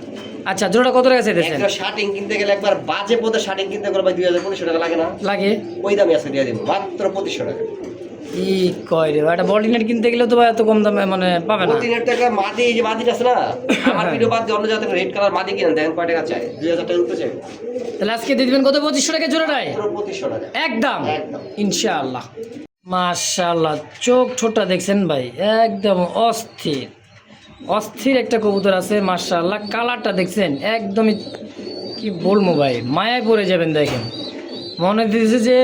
আচ্ছা, জোড়াটা কত টাকা চাই দিচ্ছেন? একটা শার্টিং কিনতে গেলে একবার বাজে পদে শার্টিং কিনতে গেলে ভাই 2500 টাকা লাগে না? লাগে। ওই দামে আছে, দিয়ে দিব মাত্র 2500 টাকা। ই কয় রে, একটা বর্ডিনেট কিনতে গেলে তো ভাই এত কম দামে মানে পাবে না। 2500 টাকা মাদি। এই যে মাদিটা আছে না, আমার ভিডিও বাদ দিয়ে অন্য জায়গা থেকে রেড কালার মাদি কিনেন, দেখেন কয় টাকা চাই? 2000 টাকা উপরে চাই। তাহলে আজকে দিয়ে দিবেন কত? 2500 টাকা জোড়াটায় পুরো 2500 টাকা একদম একদম। ইনশাআল্লাহ। মাশাআল্লাহ, চোখ ছোটটা দেখছেন ভাই, একদম অস্থির একটা কবুতর আছে। মাশাআল্লাহ, কালারটা দেখছেন একদমই কি বলবো ভাই, মায়ায় পড়ে যাবেন। দেখেন মনে দিয়েছে যে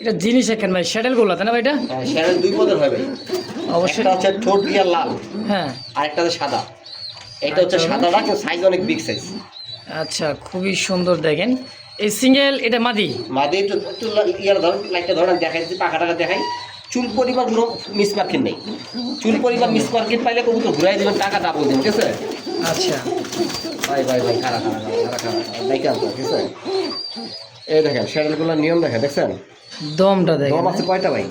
এটা জিনিস এখান ভাই, শ্যাডেল গোল্লা তাই না ভাই? এটা হ্যাঁ, শ্যাডেল 2 পদের হবে অবশ্যই। একটা হচ্ছে ঠোঁট দিয়ে লাল, হ্যাঁ, আর একটা হচ্ছে সাদা। এটা হচ্ছে সাদাটা, কিন্তু সাইজ অনেক বিগ সাইজ। আচ্ছা, খুবই সুন্দর দেখেন। এই সিঙ্গেল, এটা মাদি? মাদি। একটু ইয়ার ধর, লাইটটা ধরেন, দেখাই দিচ্ছি, পাখা টাকা দেখাই। চুল পরিমাণ কোনো মিস মার্কেট নেই। চুল পরিমাণ মিস মার্কেট পাইলে কবুতর ঘুরাই দেবেন, টাকা ডাবল দেবেন, ঠিক আছে? আচ্ছা, ভাই খারাপ ঠিক আছে। এই দেখেন শ্যাডেলগুলোর নিয়ম দেখেন, দেখছেন দমটা দেখেন। দম আছে কয়টা ভাই?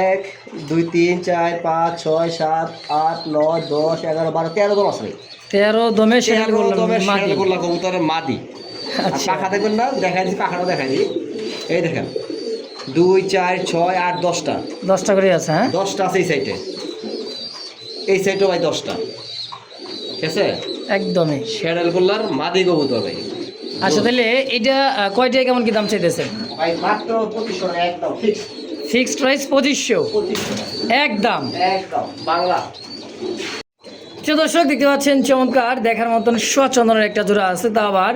1 2 3 4 5 6 7 8 9 10 11 12 13 দম আছে ভাই। 13 দমে শ্যাডেল 13 গোল্লা দমের মাদি। শ্যাডেলগুলো কবুতরের মাদি। আর আচ্ছা, পাখা দেখবেন না, দেখাই দিচ্ছি, পাখাটা দেখাই দিই। এই দেখেন 2 4 6 8 10টা 10টা করে আছে। হ্যাঁ, 10টা আছে এই সাইডে, এই সাইডেও ভাই 10টা, ঠিক আছে? একদমই। শ্যাডেলগুলোর মাদি কবুতর ভাই। আচ্ছা, তাহলে এটা কয়টা কেমন কি দাম চাইতেছেন? ভাই মাত্র 2500 টাকা একদম ফিক্স। ফিক্সড প্রাইস 2500 একদম একদম বাংলা। প্রিয় দর্শক, দেখতে পাচ্ছেন চমৎকার দেখার মতন সোয়াচন্দনের একটা জোড়া আছে, তা আবার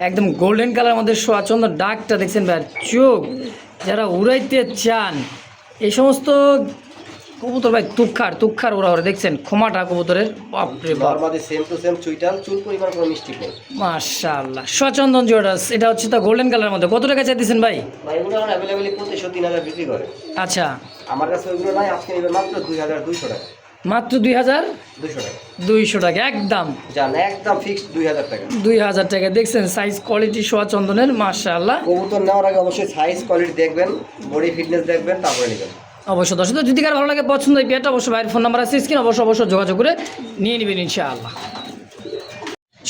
একদম গোল্ডেন কালার মধ্যে সোয়াচন্দন। ডাকটা দেখছেন ভাই, চোখ যারা উড়াইতে চান এই সমস্ত কবুতর ভাই তুক্ষার ওরা দেখছেন ক্ষমাটা কবুতরের, বাপরে বাপ। নরমালি সেম টু সেম চুইটাল, চুল পরিমাণ কোনো মিষ্টি নেই। মাশাআল্লাহ, সোয়াচন্দন জোড়া, এটা হচ্ছে তা গোল্ডেন কালারের মধ্যে। কত টাকা চাইতেছেন ভাই? ভাই এগুলো এখন অ্যাভেলেবেলি 2500-3000 বিক্রি করে। আচ্ছা, আমার কাছে ওইগুলো নাই, আজকে নেবেন মাত্র 2200 টাকা। মাত্র 2200 টাকা 200 টাকা একদম জান, একদম ফিক্সড 2000 টাকা। 2000 টাকা। দেখছেন সাইজ কোয়ালিটি সোয়াচন্দনের, মাশাআল্লাহ। কবুতর নেওয়ার আগে অবশ্যই সাইজ কোয়ালিটি দেখবেন, বডি ফিটনেস দেখবেন, তারপরে নেবেন। অবশ্যই দর্শক, যদি কার ভালো লাগে পছন্দ এই পেয়ারটা, অবশ্যই ভাইয়ের ফোন নাম্বার আছে স্ক্রিন, অবশ্যই যোগাযোগ করে নিয়ে নেবেন ইনশাআল্লাহ।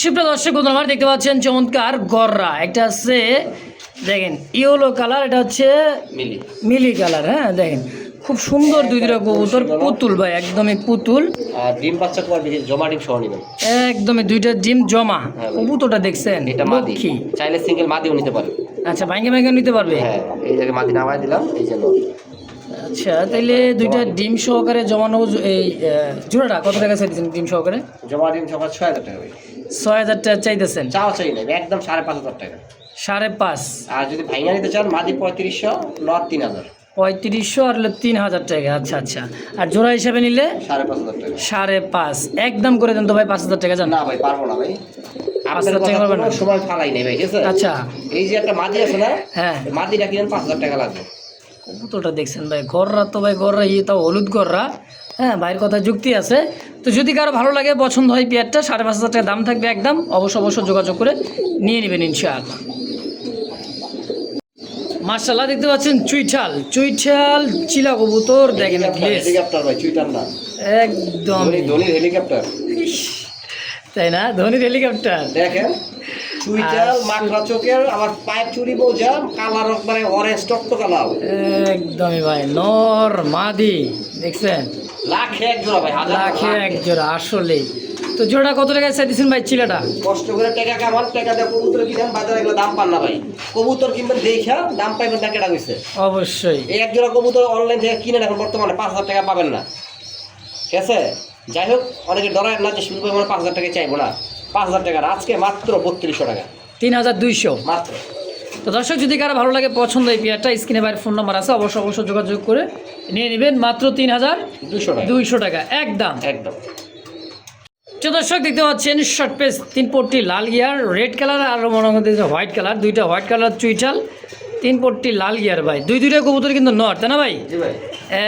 সুপ্রিয় দর্শক বন্ধুরা, আমার দেখতে পাচ্ছেন চমৎকার গররা একটা আছে, দেখেন ইয়েলো কালার, এটা হচ্ছে মিলি কালার। হ্যাঁ দেখেন, খুব সুন্দর 2 কবুতর, পুতুল ভাই, একদমই পুতুল। আর ডিম বাচ্চা কোয়ার বেশি, জমা ডিম সহ নেবেন একদমই 2টা ডিম জমা। কবুতরটা দেখছেন, এটা মাদি, লক্ষ্মী। চাইলে সিঙ্গেল মাদিও নিতে পারে। আচ্ছা, ভাঙ্গে নিতে পারবে। হ্যাঁ, এই জায়গায় মাদি নামায় দিলাম, এই জন্য আচ্ছা তাইলে দুইটা ডিম সহকারে জমানো এই জোড়াটা কত টাকা চাইতেছেন ডিম সহকারে? জমা ডিম সকাল 6,000 টাকা ভাই। 6,000 টাকা চাইতেছেন? চাও চাই না একদম 5,500 টাকা। 5.5? আর যদি ভাইঙা নিতে চান মাদি 3500, নর 3000। 3500 আর হলো 3,000 টাকা। আচ্ছা আচ্ছা, আর জোড়া হিসাবে নিলে 5,500 টাকা। 5.5 একদম করে দেন তো ভাই, 5,000 টাকা জান? না ভাই পারবো না ভাই, 5,000 আপনার টাকা কথা পারবেন না? কোনো সময় ফালাই নেই ভাই, ঠিক আছে? আচ্ছা এই যে একটা মাদি আছে না, হ্যাঁ, মাদিটা কিনেন 5,000 টাকা লাগবে। কবুতরটা দেখছেন ভাই, গররা তো ভাই গররা, ইয়ে তাও হলুদ গররা। হ্যাঁ, ভাইয়ের কথা যুক্তি আছে। তো যদি কারো ভালো লাগে পছন্দ হয় পেয়ারটা, 5,500 টাকা দাম থাকবে একদম, অবশ্য যোগাযোগ করে নিয়ে নেবেন ইনশাআল্লাহ। মাশাআল্লাহ দেখতে পাচ্ছেন চুইঠাল চিলা কবুতর দেখেন, গ্লেজ হেলিকপ্টার ভাই, চুইটার না, একদম ধোনির হেলিকপ্টার। তাই না? ধোনির হেলিকপ্টার দেখেন চুইটাল, মাকড়া চোখের, আবার পায়ের চুরি বোঝা, কালার মানে অরেঞ্জ টকটকা লাল। একদমই ভাই, নর মাদি দেখছেন, লাখে এক জোড়া ভাই, লাখে এক জোড়া আসলেই। তো জোড়া কত টাকায় চাইতেছেন ভাই চিলাটা? কষ্ট করে টাকা কামান, টাকা দিয়ে কবুতর কিনেন, বাজারে এগুলো দাম পান না ভাই। কবুতর কিনবেন দেখা দাম পাইবেন, না কেটা হয়েছে। অবশ্যই এই এক জোড়া কবুতর অনলাইন থেকে কিনেন এখন বর্তমানে 5,000 টাকা পাবেন না, ঠিক আছে? যাই হোক, অনেকে ডরায় না যে শুরু করে 5,000 টাকা চাইবো না, 5,000 টাকার আজকে মাত্র 3200 টাকা 3,200 মাত্র। তো দর্শক যদি কারো ভালো লাগে পছন্দ এই পেয়ারটা, স্ক্রিনে বাইরের ফোন নাম্বার আছে, অবশ্য যোগাযোগ করে নিয়ে নেবেন মাত্র 3,200 টাকা একদম। একদম তো দর্শক দেখতে পাচ্ছেন শর্ট পেস 3 পট্টি লাল গিয়ার, রেড কালার আর মনে মধ্যে হোয়াইট কালার, দুইটা হোয়াইট কালার চুইটাল, 3 পট্টি লাল গিয়ার ভাই। দুইটা কবুতর কিন্তু নর, তাই না ভাই? জি ভাই।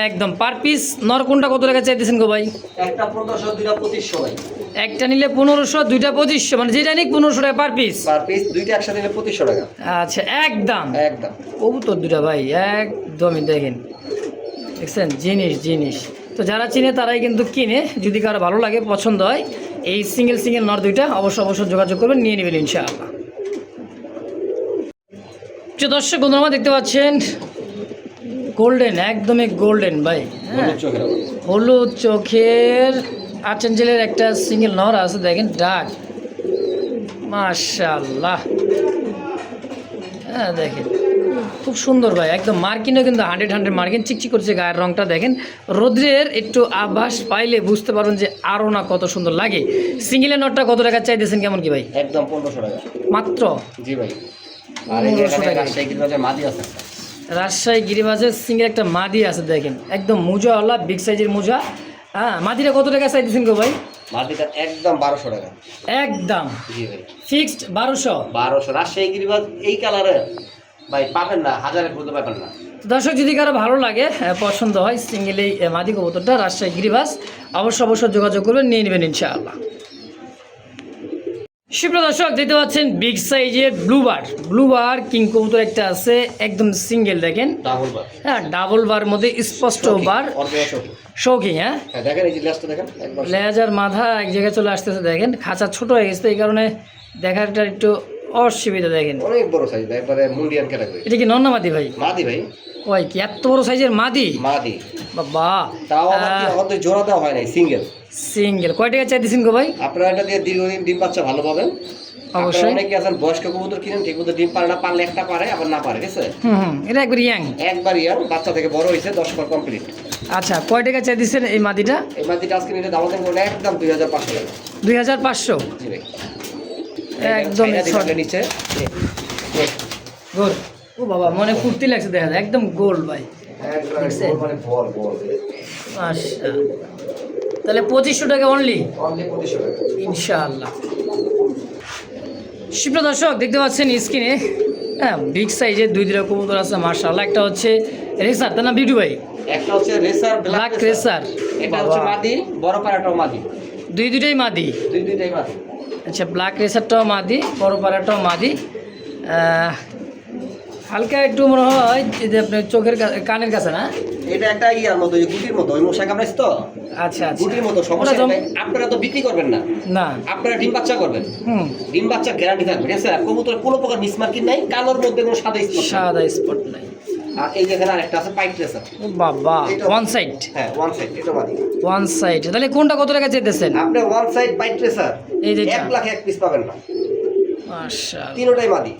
একদম পার পিস নর কোনটা কত টাকা চাইতেছেন গো ভাই? একটা 1500, দুইটা 2500 ভাই। একটা নিলে 1500, দুইটা 2500, মানে যেটা নিক 1500 টাকা পার পিস। পার পিস দুইটা একসাথে নিলে 2500 টাকা আচ্ছা একদম। একদম কবুতর দুটা ভাই একদমই দেখেন, দেখছেন জিনিস। তো যারা চিনে তারাই কিন্তু কিনে, যদি কারো ভালো লাগে পছন্দ হয় এই সিঙ্গেল নর দুইটা অবশ্য যোগাযোগ করবেন, নিয়ে নেবেন ইনশাআল্লাহ। যে দর্শক বন্ধুরা দেখতে পাচ্ছেন গোল্ডেন, একদমই গোল্ডেন ভাই, হ্যাঁ, হলুদ চোখের আর্চেঞ্জেলের একটা সিঙ্গেল নর আছে দেখেন, ডাক মাশাআল্লাহ। হ্যাঁ দেখেন খুব সুন্দর ভাই, একদম মার্কিনও কিন্তু 100 মার্কিন, চিকচিক করছে গায়ের রংটা দেখেন। রোদ্রের একটু আভাস পাইলে বুঝতে পারবেন যে আরও না কত সুন্দর লাগে। সিঙ্গেলের নটটা কত টাকা চাইতেছেন কেমন কি ভাই? একদম 1500 টাকা মাত্র? জি ভাই। আর এই যে 1500 টাকা। রাজশাহী গিরিবাজের মাদি আছে একটা। রাজশাহী গিরিবাজের সিঙ্গেল একটা মাদি আছে দেখেন, একদম মোজাওয়ালা, বিগ সাইজের মোজা। হ্যাঁ, মাদিটা কত টাকা চাইতেছেন গো ভাই? মাদিটা একদম 1200 টাকা একদম জি ভাই। ফিক্সড 1200? 1200 রাজশাহী গিরিবাজ এই কালারে ভাই পাবেন না, হাজারে খুঁজে পাবেন না। দর্শক যদি কারো ভালো লাগে, পছন্দ হয় সিঙ্গেল এই মাদি কবুতরটা রাজশাহী গিরিবাজ, অবশ্য যোগাযোগ করবেন, নিয়ে নেবেন ইনশাআল্লাহ। সুপ্রিয় দর্শক দেখতে পাচ্ছেন বিগ সাইজের ব্লুবার কিং কবুতর একটা আছে, একদম সিঙ্গেল দেখেন, ডাবল বার। হ্যাঁ ডাবল বার মধ্যে স্পষ্ট বার, শৌখিন। হ্যাঁ দেখেন এই যে লেজটা দেখেন, একবার লেজার মাথা এক জায়গায় চলে আসতেছে দেখেন, খাঁচা ছোট হয়ে গেছে, এই কারণে দেখাটা একটু অসুবিধা দেখেন। অনেক বড় সাইজ, একবারে মুন্ডিয়ান ক্যাটাগরি। এটা কি নর না মাদি ভাই? মাদি ভাই। ওই কি এত বড় সাইজের মাদি? মাদি বাবা, তাও আবার কি আমাদের জোড়া দেওয়া হয় নাই, সিঙ্গেল। কয় টাকা চাইতেছেন গো ভাই? আপনারা এটা দিয়ে দীর্ঘদিন ডিম বাচ্চা ভালো পাবেন। অবশ্যই। অনেকে আছেন বয়স্ক কবুতর কিনেন, ঠিক মতো ডিম পারে না, পারলে একটা পারে আবার না পারে, ঠিক আছে? এটা একবার ইয়াং, একবার ইয়াং, বাচ্চা থেকে বড় হয়েছে, 10 মাস কমপ্লিট। আচ্ছা কয় টাকা চাইতেছেন এই মাদিটা? এই মাদিটা আজকে নিলে দাম করে একদম 2500 টাকা। 2500? জি ভাই। একদম নিচে গোল। ও বাবা, মনে ফুর্তি লাগছে দেখা যায়, একদম গোল ভাই। একদম মানে বল আচ্ছা, তাহলে 2500 টাকা অনলি? অনলি 2500 টাকা ইনশাআল্লাহ। সুপ্রিয় দর্শক দেখতে পাচ্ছেন স্ক্রিনে, হ্যাঁ বিগ সাইজের দুইটা কবুতর আছে মাশাআল্লাহ। একটা হচ্ছে রেসার, তার নাম বিউটি ভাই? একটা হচ্ছে রেসার, ব্ল্যাক রেসার। এটা হচ্ছে মাদি, বড় পাড়াটাও মাদি। দুইটাই মাদি? দুইটাই মাদি। আচ্ছা, ব্ল্যাক রেসারটাও মাদি, বড় পাড়াটাও মাদি। হালকা একটু মনে হয় যে আপনার চোখের কানের কাছে না? এটা একটা ইয়ার মতো, গুটির মতো, ওই মশা কামড়াইছে তো। আচ্ছা, গুটির মতো। সমস্যা নাই, আপনারা তো বিক্রি করবেন না, না আপনারা ডিম বাচ্চা করবেন। ডিম বাচ্চা গ্যারান্টি থাকবে, ঠিক আছে? কবুতর কোনো প্রকার মিসমার্কিং নাই, কালোর মধ্যে কোনো সাদা স্পট নাই। আর এই যেখানে আরেকটা আছে পাইট রেসার। ও বাবা, ওয়ান সাইড? হ্যাঁ ওয়ান সাইড, এটা মাদি। ওয়ান সাইড, তাহলে কোনটা কত টাকা চাইতেছেন? আপনি ওয়ান সাইড পাইট রেসার এই যে 1 লাখ 1 পিস পাবেন না, মাশাআল্লাহ। তিনটাই মাদি।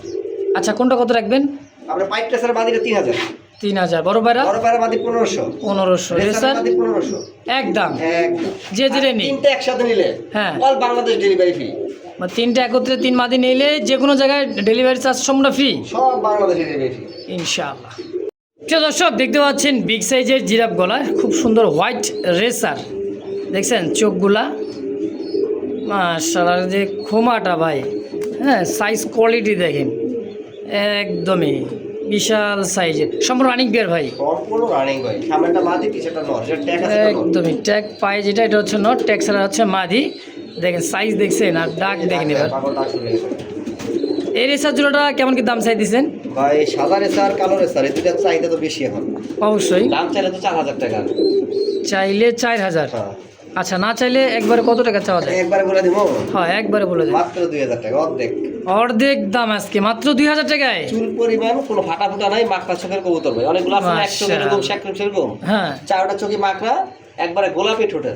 আচ্ছা, কোনটা কত রাখবেন? আপনি পাইট রেসার মাদিটা 3000, 3000। বড় পায়রা বড় পায়রা মাদি 1500, 1500। রেসার রেসার মাদি 1500 একদম একদম। যে যেটা নি তিনটা একসাথে নিলে হ্যাঁ অল বাংলাদেশ ডেলিভারি ফ্রি, বা তিনটা একত্রে 3 মাদি নিলে যে কোনো জায়গায় ডেলিভারি চার্জ সম্পূর্ণ ফ্রি সব বাংলাদেশে ডেলিভারি ফ্রি। ইনশাআল্লাহ। প্রিয় দর্শক দেখতে পাচ্ছেন বিগ সাইজের জিরাফ গলা, খুব সুন্দর হোয়াইট রেসার, দেখছেন চোখগুলা মাশাআল্লাহ, যে খোমাটা ভাই, হ্যাঁ সাইজ কোয়ালিটি দেখেন একদমই বিশাল সাইজের, সম্পূর্ণ রানিং বিয়ার ভাই, সম্পূর্ণ রানিং ভাই। সামনেটা মাদি পিছেটা নর, যেটা ট্যাগ আছে এটা নর। একদমই ট্যাগ পায়ে যেটা এটা হচ্ছে নট, ট্যাগ ছাড়া হচ্ছে মাদি। দেখেন সাইজ দেখছেন আর ডাক দেখেন এবার। পাগল ডাক শুরু হয়ে গেছে। এই রেসার জোড়াটা কেমন কি দাম চাই দিচ্ছেন? ভাই সাদা রেসার কালো রেসার এই দুটার চাহিদা তো বেশি এখন, অবশ্যই দাম চাইলে তো 4000 টাকা। চাইলে 4000। হ্যাঁ আচ্ছা না চাইলে একবারে কত টাকা চাওয়া যায়? একবারে বলে দিব হ্যাঁ একবারে বলে দেন। মাত্র 2000 টাকা, অর্ধেক অর্ধেক দাম আজকে মাত্র 2000 টাকায়। চুল পরিমাণ কোনো ফাটা ফুটা নাই, মাকড়া চোখের কবুতর ভাই। অনেকগুলো আছে না, এক চোখের এরকম শেকরম সেরকম, হ্যাঁ চারটা চোখে মাকড়া, একবারে গোলাপি ঠোঁটের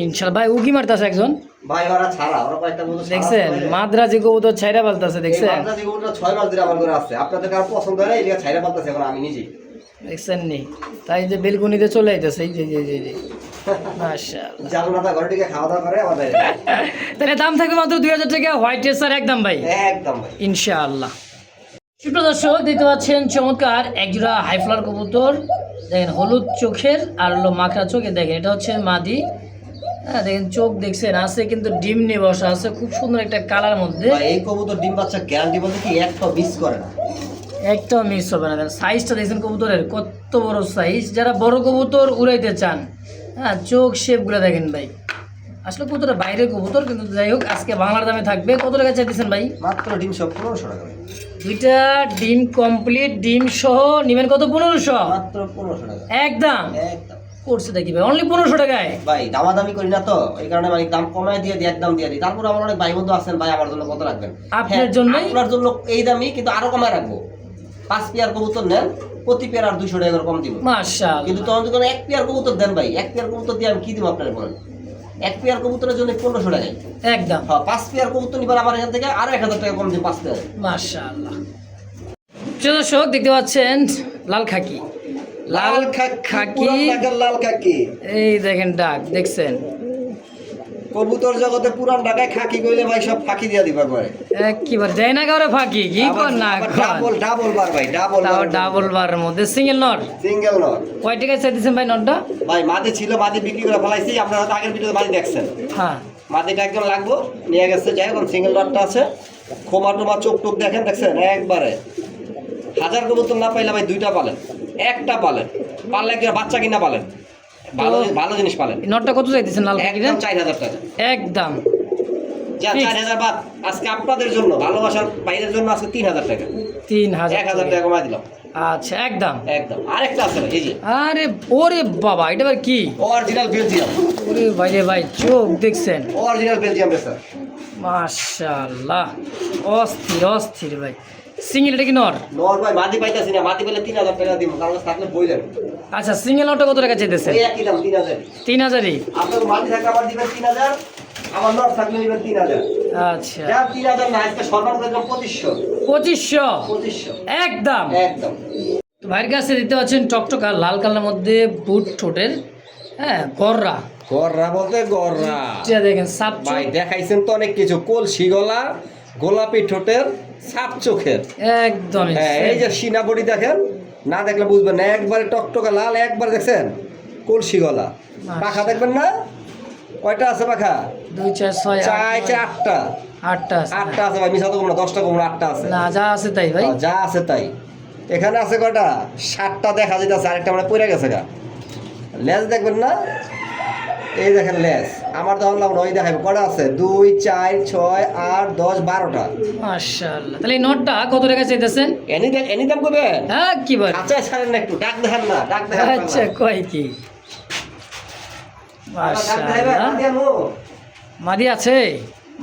ইনশাআল্লাহ। ভাই উকি মারতাছে একজন, ভাই। ওরা ছাড়া ওরা কয়েকটা কবুতর দেখছেন মাদ্রাজি কবুতর ছাইরা পালতাছে, দেখছেন 6 মাস ধরে আমার ঘরে আছে। আপনাদের কারো পছন্দ হয় না, এদিকে ছাইরা পাল্টাছে এখন আমি নিজেই। দেখছেন নি, তাই যে বেলকুনিতে চলে আইতেছে এই যে যে যে যে মাশাআল্লাহ। জালনাটা ঘরে টিকে খাওয়া দাওয়া করে আমাদের। তাহলে দাম থাকবে মাত্র 2000 টাকা, হোয়াইট রেসার একদম ভাই একদম ভাই ইনশাআল্লাহ। সুপ্রিয় দর্শক দেখতে পাচ্ছেন চমৎকার একজোড়া হাইফ্লার কবুতর, দেখেন হলুদ চোখের আর হলো মাখরা চোখে, দেখেন এটা হচ্ছে মাদি, হ্যাঁ দেখেন চোখ দেখছেন আছে কিন্তু ডিম নিয়ে বসা আছে, খুব সুন্দর একটা কালার মধ্যে। ভাই এই কবুতর ডিম বাচ্চা গ্যারান্টি বলতে কি একটা মিস করে না, একটাও মিস হবে না। সাইজটা দেখছেন কবুতরের কত বড় সাইজ, যারা বড় কবুতর উড়াইতে চান, হ্যাঁ চোখ শেপগুলো দেখেন ভাই, আসলে কবুতরটা বাইরের কবুতর, কিন্তু যাই হোক আজকে বাংলার দামে থাকবে। কত টাকা চাইতেছেন ভাই? মাত্র ডিম সব 1500 টাকা ভাই। দুইটা ডিম কমপ্লিট ডিম সহ নিবেন কত? 1500 মাত্র 1500 টাকা একদম। একদম করছে দেখি ভাই অনলি 1500 টাকায়। ভাই। দামাদামি করি না তো, এই কারণে মানে দাম কমায় দিয়ে দিই, একদম দিয়ে দিই। তারপর আমার অনেক ভাই বন্ধু আছেন, ভাই আমার জন্য কত রাখবেন? আপনার হ্যাঁ, জন্যই? আপনার জন্য এই দামই, কিন্তু আরো কমায় রাখবো। 5 পেয়ার কবুতর নেন, প্রতি পেয়ার আর 200 টাকা করে কম দিব। মাশাআল্লাহ। কিন্তু তখন যদি এক পেয়ার কবুতর দেন ভাই, এক পেয়ার কবুতর দিয়ে আমি কি দিব আপনার বলেন? এক পেয়ার কবুতরের জন্য 1500 টাকায় একদম। হ্যাঁ, 5 পেয়ার কবুতর নিবার আমার এখান থেকে আরো 1000 টাকা কম দিই 5 পেয়ার। মাশাআল্লাহ। প্রিয় দর্শক দেখতে পাচ্ছেন লাল খাকি, লাল খাকি, লাল খাকি, এই দেখেন ডাক দেখছেন, কবুতর জগতে পুরান ঢাকায় খাকি কইলে ভাই সব ফাঁকি দিয়া দিবা করে। একবার দেয় না কারো ফাঁকি, কি কর না ডাবল ডাবল বার ভাই, ডাবল তাও ডাবল বারের মধ্যে সিঙ্গেল নট। Single not. কয় টাকায় চাইতেছেন ভাই নটটা? ভাই মাদি ছিল, মাদি বিক্রি করে ফেলাইছি। আপনারা হয়তো আগের ভিডিওতে মাদি দেখছেন, হ্যাঁ মাদিটা একদম লাগবো নিয়ে গেছে। যাই হোক সিঙ্গেল নটটা আছে, খোমা টোমা চোখ টোক দেখেন, দেখছেন একবারে। 1000 কবুতর না পাইলে ভাই 2টা পালেন, একটা পালেন, পারলে একটা বাচ্চা কিনা পালেন, ভালো ভালো জিনিস পালেন। এই নটটা কত চাইতেছেন লাল খাকিটা? একদম 4000 টাকা একদম যা 4000 বাদ। আজকে আপনাদের জন্য, ভালোবাসার বাইরের জন্য আজকে 3000 টাকা, 3000 1000 টাকা কমাই দিলাম আচ্ছা একদম। একদম। আরেকটা আছে ভাই, এই যে আরে ওরে বাবা, এটা আবার কি? অরিজিনাল বেলজিয়াম, ওরে ভাই রে ভাই, চোখ দেখছেন অরিজিনাল বেলজিয়াম রে স্যার। মাশাআল্লাহ, অস্থির অস্থির ভাই। সিঙ্গেল এটা কি নর? নর ভাই মাদি পাইতাছি না, মাদি পেলে 3000 টাকা দিব, কারণ থাকলে বইলেন। আচ্ছা সিঙ্গেল নটটা কত টাকা চাইতেছেন? এই একই দাম 3000। 3000ই? আপনার মাদি থাকলে আমার দিবেন 3000, আমার নর থাকলে দিবেন 3000। আচ্ছা যা 3000 না, আজকে সর্বাধিক একদম 2500। 2500 একদম একদম। তো ভাইয়ের কাছে দিতে পাচ্ছেন টকটকা লাল কালার মধ্যে বুট ঠোঁটের, হ্যাঁ গররা, গররা বলতে গররা এটা দেখেন সাপ ভাই। দেখাইছেন তো অনেক কিছু, কলসি গলা, গোলাপি ঠোঁটের, সাপ চোখের, একদম। হ্যাঁ এই যে সিনা বডি দেখেন, না দেখলে বুঝবেন না, একবারে টকটকা লাল, একবার দেখছেন কলসি গলা। পাখা দেখবেন না, কয়টা আছে পাখা? 2 4 6 চাইছে 8টা, 8টা আছে। 8টা আছে ভাই, মিছা তো কোনো 10টা কোনো 8টা আছে, না যা আছে তাই ভাই। যা আছে তাই। এখানে আছে কয়টা? 7টা দেখা যেতেছে, আরেকটা মানে পড়ে গেছে গা। লেজ দেখবেন না, এই দেখেন লেজ, আমার তো হলাম ওই দেখাবো কটা আছে, 2 4 6 8 10 12টা। মাশাআল্লাহ। তাহলে এই নটটা কত টাকা চাইতেছেন? এনি দাম করবে? হ্যাঁ কি বল, আচ্ছা ছাড়েন না, একটু ডাক দেখেন না, ডাক দেখেন। আচ্ছা কয় কি? মাশাআল্লাহ। মাদি আছে?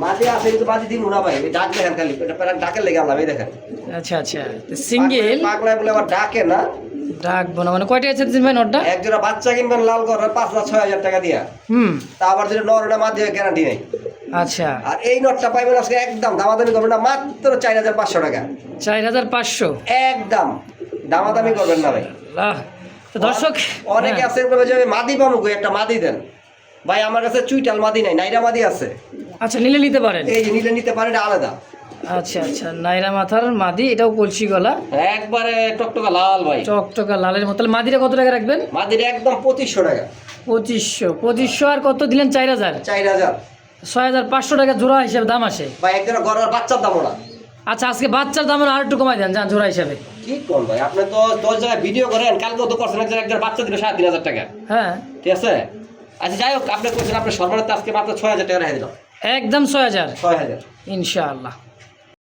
মাঝে আছে কিন্তু মাঝে দিন না ভাই, ডাক দেখেন খালি, এটা প্যারা ডাকের লেগে আনলাম, এই দেখেন। আচ্ছা আচ্ছা সিঙ্গেল পাগলায় বলে আবার ডাকে না, ডাকবো না মানে কয় টাকা চাইতেছেন ভাই নটটা? এক জোড়া বাচ্চা কিনবেন লাল করে 5,00,000 টাকা দিয়া, তা আবার যেটা নরটা মাঝে গ্যারান্টি নেই। আচ্ছা আর এই নটটা পাইবেন আজকে একদম দামাদামি করবেন না, মাত্র 4,500 টাকা। 4500 একদম দামাদামি করবেন না ভাই। মাশাআল্লাহ। তো দর্শক অনেকে হ্যাঁ। আছে বলে যে আমি মাদি পাবো কই, একটা মাদি দেন ভাই। আমার কাছে চুইটাল মাদি নাই, নাইরা মাদি আছে। আচ্ছা নিলে নিতে পারেন। এই যে নিলে নিতে পারে, এটা আলাদা। আচ্ছা আচ্ছা, নাইরা মাথার মাদি, এটাও কলসি গলা, একবারে টকটকা লাল ভাই। চকটকা লালের মতো। তাহলে মাদিটা কত টাকা রাখবেন? মাদির একদম 2500 টাকা। 2500 আর কত দিলেন? 4000। 4000 6500 টাকা জোড়া হিসেবে দাম আসে। ভাই, একদিন গড়ার বাচ্চার দাম না। আচ্ছা আজকে বাচ্চার দাম আর একটু কমাই দেন যান জোড়া হিসাবে। কি কোন ভাই, আপনি তো 10 জায়গায় ভিডিও করেন, কালকে তো করছেন একজন বাচ্চা দিল 3500 টাকা। হ্যাঁ ঠিক আছে, আচ্ছা যাই হোক, আপনি কইছেন আপনি সর্বনিম্ন আজকে মাত্র 6000 টাকা রেখে দিলাম। একদম 6000 6000। ইনশাআল্লাহ।